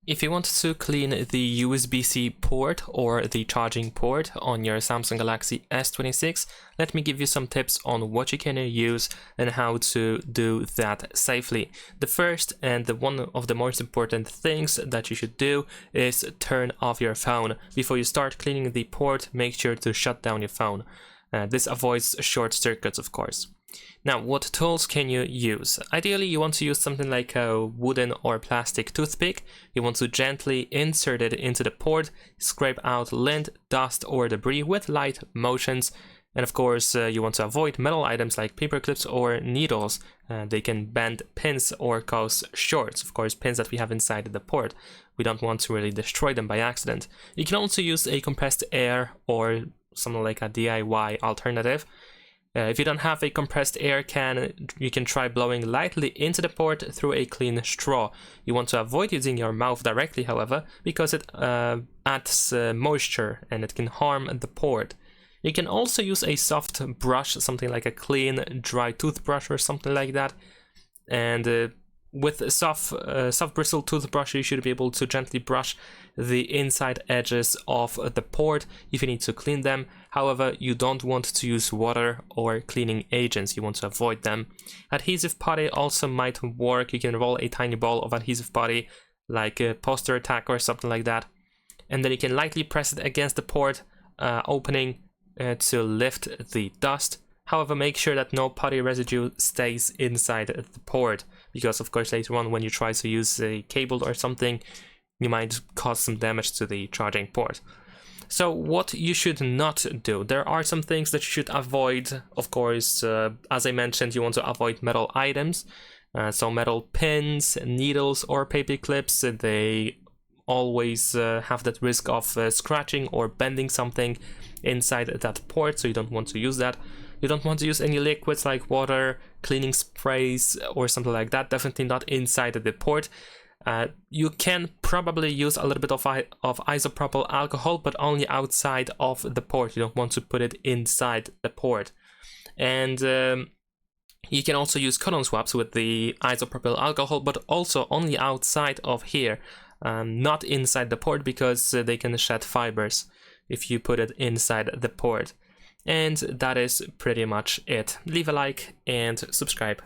If you want to clean the USB-C port or the charging port on your Samsung Galaxy S26, let me give you some tips on what you can use and how to do that safely. The first and one of the most important things that you should do is turn off your phone. Before you start cleaning the port, make sure to shut down your phone. This avoids short circuits, of course. Now, what tools can you use? Ideally, you want to use something like a wooden or plastic toothpick. You want to gently insert it into the port, scrape out lint, dust, or debris with light motions. And of course, you want to avoid metal items like paper clips or needles. They can bend pins or cause shorts. Of course, pins that we have inside the port. We don't want to really destroy them by accident. You can also use a compressed air or something like a DIY alternative. If you don't have a compressed air can, you can try blowing lightly into the port through a clean straw. You want to avoid using your mouth directly, however, because it adds moisture and it can harm the port. You can also use a soft brush, something like a clean, dry toothbrush or something like that. And with a soft bristle toothbrush, you should be able to gently brush the inside edges of the port if you need to clean them. However, you don't want to use water or cleaning agents. You want to avoid them. Adhesive putty also might work. You can roll a tiny ball of adhesive putty like a poster tack or something like that. And then you can lightly press it against the port opening to lift the dust. However, make sure that no putty residue stays inside the port, because of course later on when you try to use a cable or something, you might cause some damage to the charging port. So what you should not do. There are some things that you should avoid. Of course, as I mentioned, you want to avoid metal items. So metal pins, needles, or paper clips, they always have that risk of scratching or bending something inside that port, so you don't want to use that. You don't want to use any liquids like water, cleaning sprays, or something like that. Definitely not inside the port. You can probably use a little bit of isopropyl alcohol, but only outside of the port. You don't want to put it inside the port. And you can also use cotton swabs with the isopropyl alcohol, but also only outside of here, not inside the port, because they can shed fibers if you put it inside the port. And that is pretty much it. Leave a like and subscribe.